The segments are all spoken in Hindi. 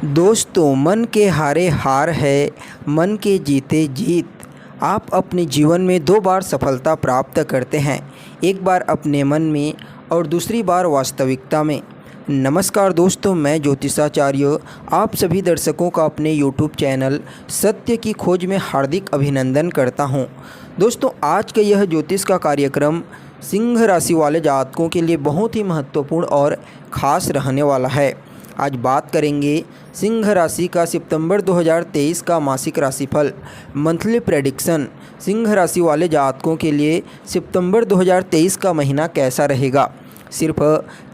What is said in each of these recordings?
दोस्तों, मन के हारे हार है, मन के जीते जीत। आप अपने जीवन में दो बार सफलता प्राप्त करते हैं, एक बार अपने मन में और दूसरी बार वास्तविकता में। नमस्कार दोस्तों, मैं ज्योतिषाचार्य आप सभी दर्शकों का अपने यूट्यूब चैनल सत्य की खोज में हार्दिक अभिनंदन करता हूं। दोस्तों, आज का यह ज्योतिष का कार्यक्रम सिंह राशि वाले जातकों के लिए बहुत ही महत्वपूर्ण और ख़ास रहने वाला है। आज बात करेंगे सिंह राशि का सितंबर 2023 का मासिक राशिफल, मंथली प्रेडिक्शन। सिंह राशि वाले जातकों के लिए सितंबर 2023 का महीना कैसा रहेगा। सिर्फ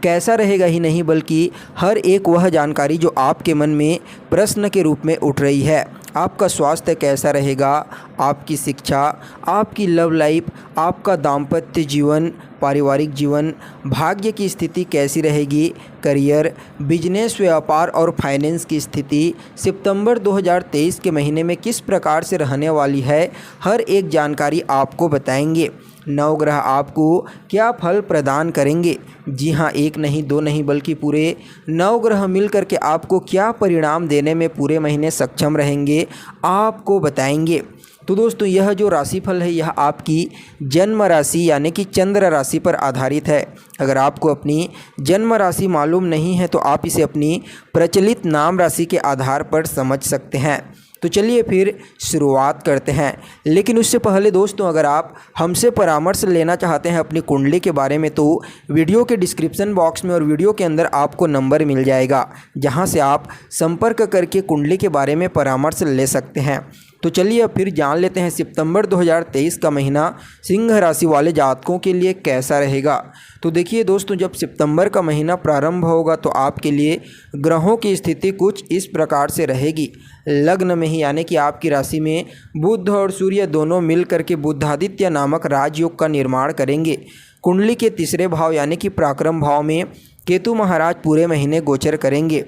कैसा रहेगा ही नहीं, बल्कि हर एक वह जानकारी जो आपके मन में प्रश्न के रूप में उठ रही है। आपका स्वास्थ्य कैसा रहेगा, आपकी शिक्षा, आपकी लव लाइफ, आपका दाम्पत्य जीवन, पारिवारिक जीवन, भाग्य की स्थिति कैसी रहेगी, करियर, बिजनेस, व्यापार और फाइनेंस की स्थिति सितंबर 2023 के महीने में किस प्रकार से रहने वाली है, हर एक जानकारी आपको बताएंगे। नवग्रह आपको क्या फल प्रदान करेंगे। जी हाँ, एक नहीं दो नहीं बल्कि पूरे नवग्रह मिलकर के आपको क्या परिणाम देने में पूरे महीने सक्षम रहेंगे, आपको बताएंगे। तो दोस्तों, यह जो राशिफल है यह आपकी जन्म राशि यानी कि चंद्र राशि पर आधारित है। अगर आपको अपनी जन्म राशि मालूम नहीं है तो आप इसे अपनी प्रचलित नाम राशि के आधार पर समझ सकते हैं। तो चलिए फिर शुरुआत करते हैं। लेकिन उससे पहले दोस्तों, अगर आप हमसे परामर्श लेना चाहते हैं अपनी कुंडली के बारे में, तो वीडियो के डिस्क्रिप्शन बॉक्स में और वीडियो के अंदर आपको नंबर मिल जाएगा, जहां से आप संपर्क करके कुंडली के बारे में परामर्श ले सकते हैं। तो चलिए अब फिर जान लेते हैं सितंबर 2023 का महीना सिंह राशि वाले जातकों के लिए कैसा रहेगा। तो देखिए दोस्तों, जब सितंबर का महीना प्रारंभ होगा तो आपके लिए ग्रहों की स्थिति कुछ इस प्रकार से रहेगी। लग्न में ही यानी कि आपकी राशि में बुध और सूर्य दोनों मिलकर के बुधादित्य नामक राजयोग का निर्माण करेंगे। कुंडली के तीसरे भाव यानी कि पराक्रम भाव में केतु महाराज पूरे महीने गोचर करेंगे,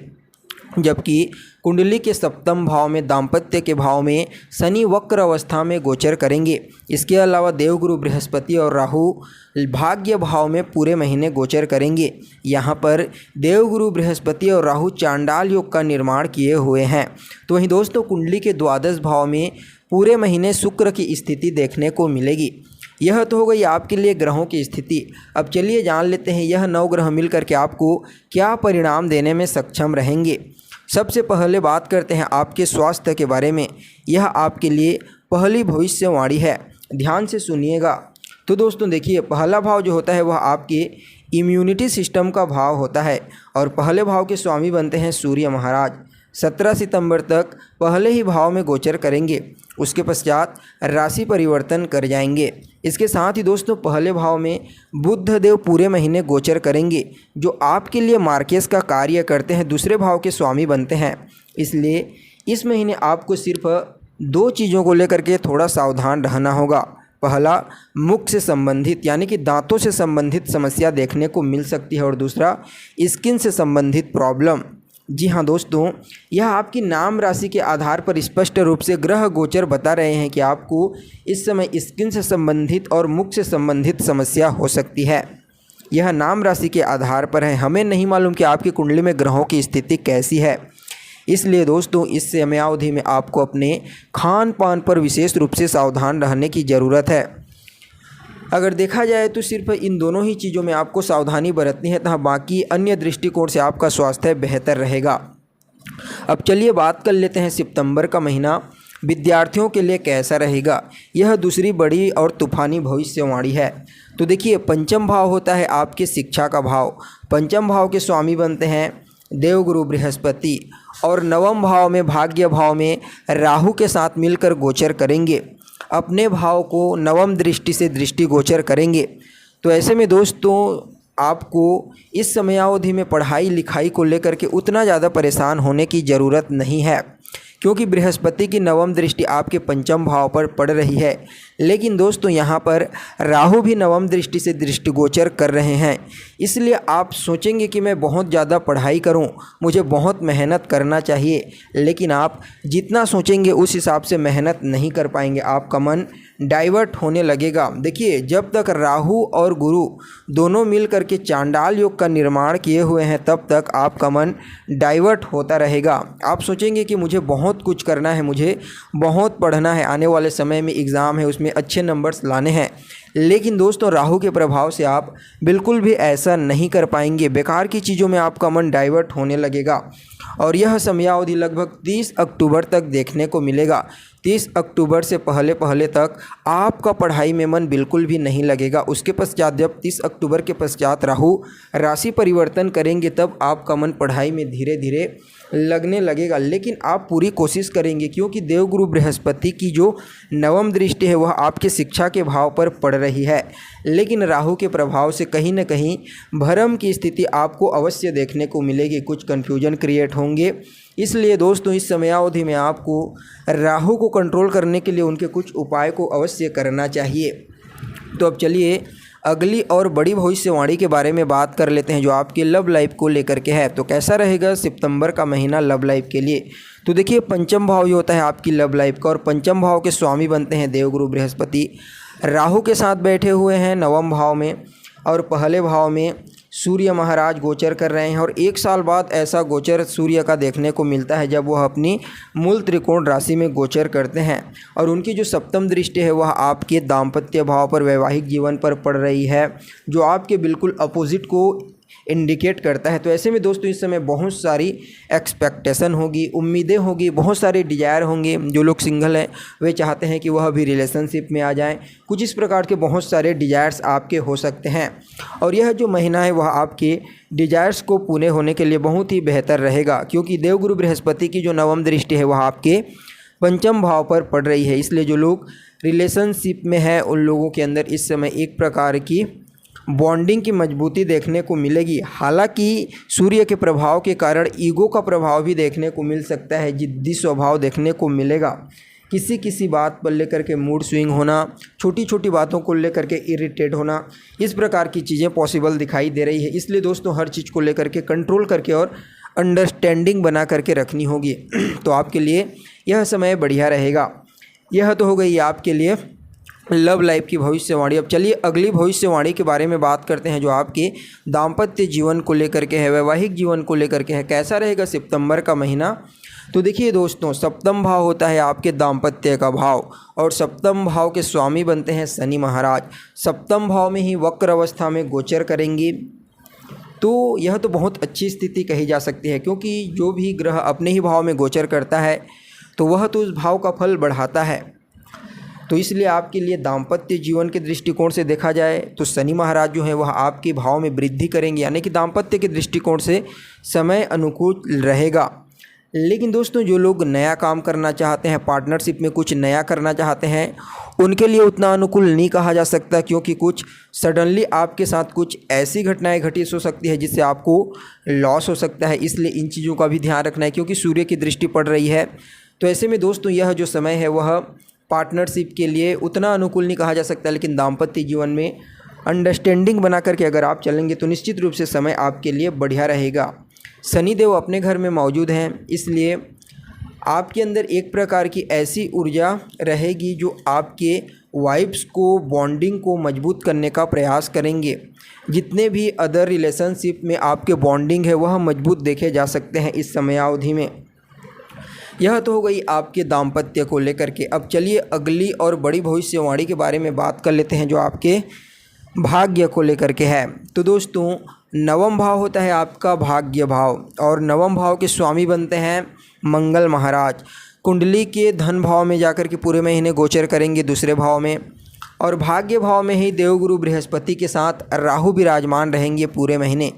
जबकि कुंडली के सप्तम भाव में दाम्पत्य के भाव में शनि वक्र अवस्था में गोचर करेंगे। इसके अलावा देवगुरु बृहस्पति और राहु भाग्य भाव में पूरे महीने गोचर करेंगे। यहाँ पर देवगुरु बृहस्पति और राहु चांडाल योग का निर्माण किए हुए हैं। तो वहीं दोस्तों, कुंडली के द्वादश भाव में पूरे महीने शुक्र की स्थिति देखने को मिलेगी। यह तो हो गई आपके लिए ग्रहों की स्थिति। अब चलिए जान लेते हैं यह नौ ग्रह मिलकर के आपको क्या परिणाम देने में सक्षम रहेंगे। सबसे पहले बात करते हैं आपके स्वास्थ्य के बारे में। यह आपके लिए पहली भविष्यवाणी है, ध्यान से सुनिएगा। तो दोस्तों देखिए, पहला भाव जो होता है वह आपके इम्यूनिटी सिस्टम का भाव होता है और पहले भाव के स्वामी बनते हैं सूर्य महाराज। 17 सितंबर तक पहले ही भाव में गोचर करेंगे, उसके पश्चात राशि परिवर्तन कर जाएंगे। इसके साथ ही दोस्तों, पहले भाव में बुध देव पूरे महीने गोचर करेंगे, जो आपके लिए मार्केस का कार्य करते हैं, दूसरे भाव के स्वामी बनते हैं। इसलिए इस महीने आपको सिर्फ दो चीज़ों को लेकर के थोड़ा सावधान रहना होगा। पहला, मुख से संबंधित यानी कि दांतों से संबंधित समस्या देखने को मिल सकती है और दूसरा, स्किन से संबंधित प्रॉब्लम। जी हाँ दोस्तों, यह आपकी नाम राशि के आधार पर स्पष्ट रूप से ग्रह गोचर बता रहे हैं कि आपको इस समय स्किन से संबंधित और मुख से संबंधित समस्या हो सकती है। यह नाम राशि के आधार पर है, हमें नहीं मालूम कि आपकी कुंडली में ग्रहों की स्थिति कैसी है। इसलिए दोस्तों, इस समयावधि में आपको अपने खान पान पर विशेष रूप से सावधान रहने की ज़रूरत है। अगर देखा जाए तो सिर्फ इन दोनों ही चीज़ों में आपको सावधानी बरतनी है, तो बाकी अन्य दृष्टिकोण से आपका स्वास्थ्य बेहतर रहेगा। अब चलिए बात कर लेते हैं सितंबर का महीना विद्यार्थियों के लिए कैसा रहेगा। यह दूसरी बड़ी और तूफानी भविष्यवाणी है। तो देखिए, पंचम भाव होता है आपके शिक्षा का भाव। पंचम भाव के स्वामी बनते हैं देवगुरु बृहस्पति और नवम भाव में भाग्य भाव में राहु के साथ मिलकर गोचर करेंगे, अपने भाव को नवम दृष्टि से दृष्टि गोचर करेंगे। तो ऐसे में दोस्तों, आपको इस समयावधि में पढ़ाई लिखाई को लेकर के उतना ज़्यादा परेशान होने की ज़रूरत नहीं है, क्योंकि बृहस्पति की नवम दृष्टि आपके पंचम भाव पर पड़ रही है। लेकिन दोस्तों, यहाँ पर राहु भी नवम दृष्टि से दृष्टिगोचर कर रहे हैं। इसलिए आप सोचेंगे कि मैं बहुत ज़्यादा पढ़ाई करूं, मुझे बहुत मेहनत करना चाहिए, लेकिन आप जितना सोचेंगे उस हिसाब से मेहनत नहीं कर पाएंगे। आपका मन डाइवर्ट होने लगेगा। देखिए, जब तक राहु और गुरु दोनों मिल करके चांडाल योग का निर्माण किए हुए हैं तब तक आपका मन डाइवर्ट होता रहेगा। आप सोचेंगे कि मुझे बहुत कुछ करना है, मुझे बहुत पढ़ना है, आने वाले समय में एग्ज़ाम है, उसमें अच्छे नंबर्स लाने हैं। लेकिन दोस्तों, राहु के प्रभाव से आप बिल्कुल भी ऐसा नहीं कर पाएंगे। बेकार की चीज़ों में आपका मन डाइवर्ट होने लगेगा और यह समयावधि लगभग 30 अक्टूबर तक देखने को मिलेगा। 30 अक्टूबर से पहले तक आपका पढ़ाई में मन बिल्कुल भी नहीं लगेगा। उसके पश्चात जब 30 अक्टूबर के पश्चात राहु राशि परिवर्तन करेंगे तब आपका मन पढ़ाई में धीरे धीरे लगने लगेगा। लेकिन आप पूरी कोशिश करेंगे, क्योंकि देवगुरु बृहस्पति की जो नवम दृष्टि है वह आपके शिक्षा के भाव पर पड़ रही है। लेकिन राहु के प्रभाव से कहीं न कहीं भ्रम की स्थिति आपको अवश्य देखने को मिलेगी, कुछ कन्फ्यूजन क्रिएट होंगे। इसलिए दोस्तों, इस समयावधि में आपको राहु को कंट्रोल करने के लिए उनके कुछ उपाय को अवश्य करना चाहिए। तो अब चलिए अगली और बड़ी भविष्यवाणी के बारे में बात कर लेते हैं, जो आपके लव लाइफ को लेकर के है। तो कैसा रहेगा सितंबर का महीना लव लाइफ के लिए? तो देखिए, पंचम भाव जो होता है आपकी लव लाइफ का, और पंचम भाव के स्वामी बनते हैं देवगुरु बृहस्पति। राहु के साथ बैठे हुए हैं नवम भाव में, और पहले भाव में सूर्य महाराज गोचर कर रहे हैं। और 1 साल बाद ऐसा गोचर सूर्य का देखने को मिलता है जब वह अपनी मूल त्रिकोण राशि में गोचर करते हैं। और उनकी जो सप्तम दृष्टि है वह आपके दाम्पत्य भाव पर, वैवाहिक जीवन पर पड़ रही है, जो आपके बिल्कुल अपोजिट को इंडिकेट करता है। तो ऐसे में दोस्तों, इस समय बहुत सारी एक्सपेक्टेशन होगी, उम्मीदें होगी, बहुत सारे डिजायर होंगे। जो लोग सिंगल हैं वे चाहते हैं कि वह भी रिलेशनशिप में आ जाएं। कुछ इस प्रकार के बहुत सारे डिजायर्स आपके हो सकते हैं, और यह जो महीना है वह आपके डिजायर्स को पूरे होने के लिए बहुत ही बेहतर रहेगा, क्योंकि देवगुरु बृहस्पति की जो नवम दृष्टि है वह आपके पंचम भाव पर पड़ रही है। इसलिए जो लोग रिलेशनशिप में हैं उन लोगों के अंदर इस समय एक प्रकार की बॉन्डिंग की मजबूती देखने को मिलेगी। हालांकि सूर्य के प्रभाव के कारण ईगो का प्रभाव भी देखने को मिल सकता है, जिद्दी स्वभाव देखने को मिलेगा। किसी बात पर लेकर के मूड स्विंग होना, छोटी छोटी बातों को लेकर के इरिटेट होना, इस प्रकार की चीज़ें पॉसिबल दिखाई दे रही है। इसलिए दोस्तों, हर चीज़ को लेकर के कंट्रोल करके और अंडरस्टैंडिंग बना करके रखनी होगी। तो आपके लिए यह समय बढ़िया रहेगा। यह तो हो गई आपके लिए लव लाइफ की भविष्यवाणी। अब चलिए अगली भविष्यवाणी के बारे में बात करते हैं, जो आपके दाम्पत्य जीवन को लेकर के है, वैवाहिक जीवन को लेकर के है। कैसा रहेगा सितंबर का महीना? तो देखिए दोस्तों, सप्तम भाव होता है आपके दाम्पत्य का भाव, और सप्तम भाव के स्वामी बनते हैं शनि महाराज। सप्तम भाव में ही वक्र अवस्था में गोचर करेंगे। तो यह तो बहुत अच्छी स्थिति कही जा सकती है, क्योंकि जो भी ग्रह अपने ही भाव में गोचर करता है तो वह तो उस भाव का फल बढ़ाता है। तो इसलिए आपके लिए दाम्पत्य जीवन के दृष्टिकोण से देखा जाए तो शनि महाराज जो है वह आपके भाव में वृद्धि करेंगे, यानी कि दाम्पत्य के दृष्टिकोण से समय अनुकूल रहेगा। लेकिन दोस्तों, जो लोग नया काम करना चाहते हैं, पार्टनरशिप में कुछ नया करना चाहते हैं, उनके लिए उतना अनुकूल नहीं कहा जा सकता, क्योंकि कुछ सडनली आपके साथ कुछ ऐसी घटनाएं घटित हो सकती है जिससे आपको लॉस हो सकता है। इसलिए इन चीज़ों का भी ध्यान रखना है, क्योंकि सूर्य की दृष्टि पड़ रही है। तो ऐसे में दोस्तों, यह जो समय है वह पार्टनरशिप के लिए उतना अनुकूल नहीं कहा जा सकता, लेकिन दाम्पत्य जीवन में अंडरस्टैंडिंग बना करके अगर आप चलेंगे तो निश्चित रूप से समय आपके लिए बढ़िया रहेगा। शनिदेव अपने घर में मौजूद हैं, इसलिए आपके अंदर एक प्रकार की ऐसी ऊर्जा रहेगी जो आपके वाइब्स को, बॉन्डिंग को मजबूत करने का प्रयास करेंगे। जितने भी अदर रिलेशनशिप में आपके बॉन्डिंग है वह मजबूत देखे जा सकते हैं इस समयावधि में। यह तो हो गई आपके दाम्पत्य को लेकर के। अब चलिए अगली और बड़ी भविष्यवाणी के बारे में बात कर लेते हैं, जो आपके भाग्य को लेकर के है। तो दोस्तों, नवम भाव होता है आपका भाग्य भाव, और नवम भाव के स्वामी बनते हैं मंगल महाराज। कुंडली के धन भाव में जाकर के पूरे महीने गोचर करेंगे, दूसरे भाव में, और भाग्य भाव में ही देवगुरु बृहस्पति के साथ राहु विराजमान रहेंगे पूरे महीने।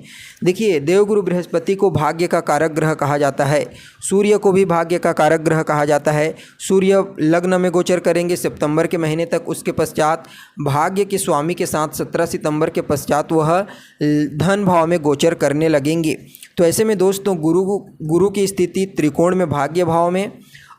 देखिए, देवगुरु बृहस्पति को भाग्य का कारक ग्रह कहा जाता है, सूर्य को भी भाग्य का कारक ग्रह कहा जाता है। सूर्य लग्न में गोचर करेंगे सितंबर के महीने तक, उसके पश्चात भाग्य के स्वामी के साथ 17 सितंबर के पश्चात वह धन भाव में गोचर करने लगेंगे। तो ऐसे में दोस्तों, गुरु की स्थिति त्रिकोण में भाग्य भाव में,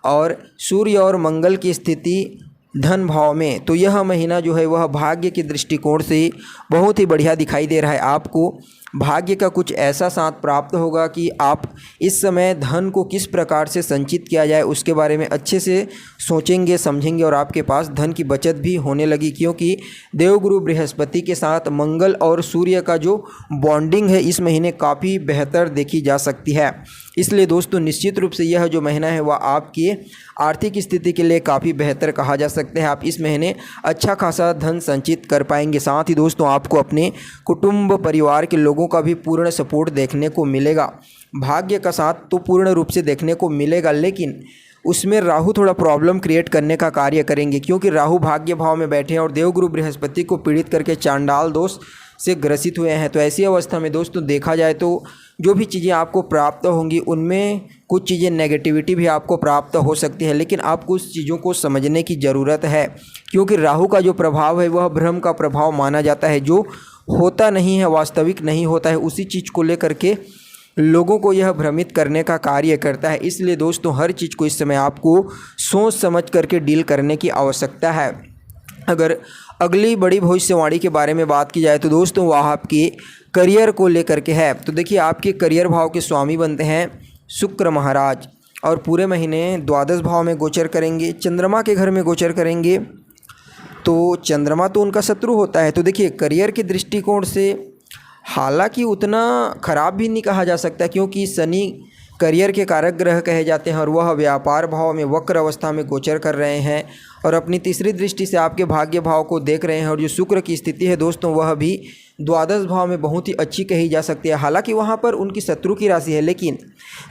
और सूर्य और मंगल की स्थिति धन भाव में। तो यह महीना जो है वह भाग्य के दृष्टिकोण से बहुत ही बढ़िया दिखाई दे रहा है। आपको भाग्य का कुछ ऐसा साथ प्राप्त होगा कि आप इस समय धन को किस प्रकार से संचित किया जाए उसके बारे में अच्छे से सोचेंगे समझेंगे और आपके पास धन की बचत भी होने लगी, क्योंकि देवगुरु बृहस्पति के साथ मंगल और सूर्य का जो बॉन्डिंग है इस महीने काफ़ी बेहतर देखी जा सकती है। इसलिए दोस्तों निश्चित रूप से यह जो महीना है वह आपकी आर्थिक स्थिति के लिए काफ़ी बेहतर कहा जा सकता है। आप इस महीने अच्छा खासा धन संचित कर पाएंगे। साथ ही दोस्तों आपको अपने कुटुंब परिवार के लोगों का भी पूर्ण सपोर्ट देखने को मिलेगा। भाग्य का साथ तो पूर्ण रूप से देखने को मिलेगा, लेकिन उसमें राहु थोड़ा प्रॉब्लम क्रिएट करने का कार्य करेंगे, क्योंकि राहु भाग्य भाव में बैठे हैं और देवगुरु बृहस्पति को पीड़ित करके चांडाल दोष से ग्रसित हुए हैं। तो ऐसी अवस्था में दोस्तों देखा जाए तो जो भी चीज़ें आपको प्राप्त होंगी उनमें कुछ चीज़ें नेगेटिविटी भी आपको प्राप्त हो सकती है, लेकिन आपको उस चीज़ों को समझने की ज़रूरत है, क्योंकि राहु का जो प्रभाव है वह भ्रम का प्रभाव माना जाता है। जो होता नहीं है, वास्तविक नहीं होता है, उसी चीज़ को लेकर के लोगों को यह भ्रमित करने का कार्य करता है। इसलिए दोस्तों हर चीज़ को इस समय आपको सोच समझ करके डील करने की आवश्यकता है। अगर अगली बड़ी भविष्यवाणी के बारे में बात की जाए तो दोस्तों वह आपके करियर को लेकर के है। तो देखिए आपके करियर भाव के स्वामी बनते हैं शुक्र महाराज और पूरे महीने द्वादश भाव में गोचर करेंगे, चंद्रमा के घर में गोचर करेंगे। तो चंद्रमा तो उनका शत्रु होता है। तो देखिए करियर के दृष्टिकोण से हालांकि उतना ख़राब भी नहीं कहा जा सकता, क्योंकि शनि करियर के कारक ग्रह कहे जाते हैं और वह व्यापार भाव में वक्र अवस्था में गोचर कर रहे हैं और अपनी तीसरी दृष्टि से आपके भाग्य भाव को देख रहे हैं। और जो शुक्र की स्थिति है दोस्तों वह भी द्वादश भाव में बहुत ही अच्छी कही जा सकती है। हालांकि वहाँ पर उनकी शत्रु की राशि है, लेकिन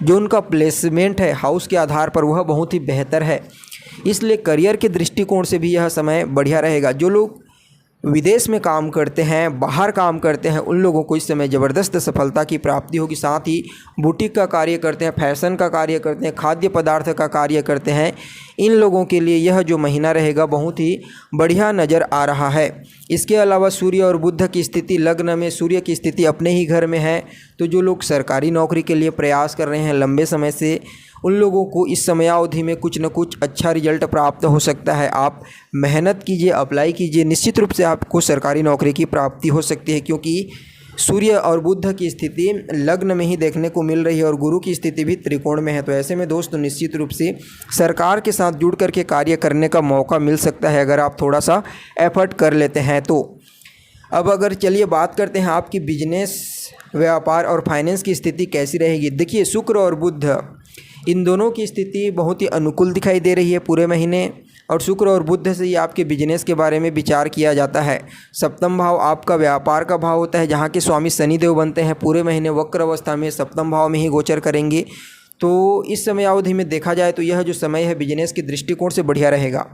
जो उनका प्लेसमेंट है हाउस के आधार पर वह बहुत ही बेहतर है। इसलिए करियर के दृष्टिकोण से भी यह समय बढ़िया रहेगा। जो लोग विदेश में काम करते हैं, बाहर काम करते हैं, उन लोगों को इस समय ज़बरदस्त सफलता की प्राप्ति होगी। साथ ही बुटीक का कार्य करते हैं, फैशन का कार्य करते हैं, खाद्य पदार्थ का कार्य करते हैं, इन लोगों के लिए यह जो महीना रहेगा बहुत ही बढ़िया नज़र आ रहा है। इसके अलावा सूर्य और बुध की स्थिति, लग्न में सूर्य की स्थिति अपने ही घर में है। तो जो लोग सरकारी नौकरी के लिए प्रयास कर रहे हैं लंबे समय से, उन लोगों को इस समयावधि में कुछ न कुछ अच्छा रिजल्ट प्राप्त हो सकता है। आप मेहनत कीजिए, अप्लाई कीजिए, निश्चित रूप से आपको सरकारी नौकरी की प्राप्ति हो सकती है, क्योंकि सूर्य और बुध की स्थिति लग्न में ही देखने को मिल रही है और गुरु की स्थिति भी त्रिकोण में है। तो ऐसे में दोस्तों निश्चित रूप से सरकार के साथ जुड़ करके कार्य करने का मौका मिल सकता है अगर आप थोड़ा सा एफर्ट कर लेते हैं तो। अब अगर चलिए बात करते हैं आपकी बिजनेस, व्यापार और फाइनेंस की स्थिति कैसी रहेगी। देखिए शुक्र और बुध इन दोनों की स्थिति बहुत ही अनुकूल दिखाई दे रही है पूरे महीने, और शुक्र और बुध से ही आपके बिजनेस के बारे में विचार किया जाता है। सप्तम भाव आपका व्यापार का भाव होता है, जहाँ के स्वामी शनिदेव बनते हैं। पूरे महीने वक्र अवस्था में सप्तम भाव में ही गोचर करेंगे। तो इस समय अवधि में देखा जाए तो यह जो समय है बिजनेस के दृष्टिकोण से बढ़िया रहेगा।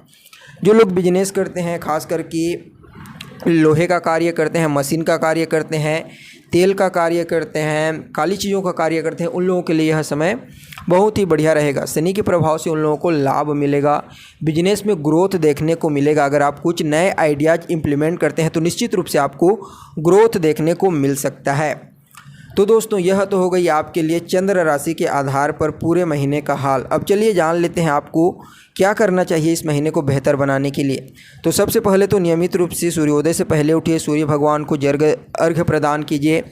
जो लोग बिजनेस करते हैं, खास करके लोहे का कार्य करते हैं, मशीन का कार्य करते हैं, तेल का कार्य करते हैं, काली चीज़ों का कार्य करते हैं, उन लोगों के लिए यह समय बहुत ही बढ़िया रहेगा। शनि के प्रभाव से उन लोगों को लाभ मिलेगा, बिजनेस में ग्रोथ देखने को मिलेगा। अगर आप कुछ नए आइडियाज़ इम्प्लीमेंट करते हैं तो निश्चित रूप से आपको ग्रोथ देखने को मिल सकता है। तो दोस्तों यह तो हो गई आपके लिए चंद्र राशि के आधार पर पूरे महीने का हाल। अब चलिए जान लेते हैं आपको क्या करना चाहिए इस महीने को बेहतर बनाने के लिए। तो सबसे पहले तो नियमित रूप से सूर्योदय से पहले उठिए, सूर्य भगवान को अर्घ्य प्रदान कीजिए,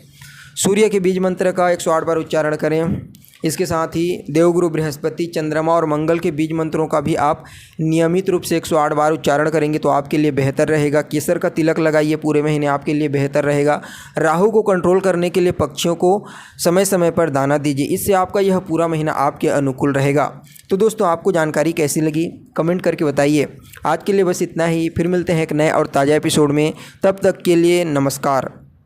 सूर्य के बीज मंत्र का 108 बार उच्चारण करें। इसके साथ ही देवगुरु बृहस्पति, चंद्रमा और मंगल के बीज मंत्रों का भी आप नियमित रूप से 108 बार उच्चारण करेंगे तो आपके लिए बेहतर रहेगा। केसर का तिलक लगाइए, पूरे महीने आपके लिए बेहतर रहेगा। राहु को कंट्रोल करने के लिए पक्षियों को समय समय पर दाना दीजिए, इससे आपका यह पूरा महीना आपके अनुकूल रहेगा। तो दोस्तों आपको जानकारी कैसी लगी कमेंट करके बताइए। आज के लिए बस इतना ही, फिर मिलते हैं एक नए और ताज़ा एपिसोड में। तब तक के लिए नमस्कार।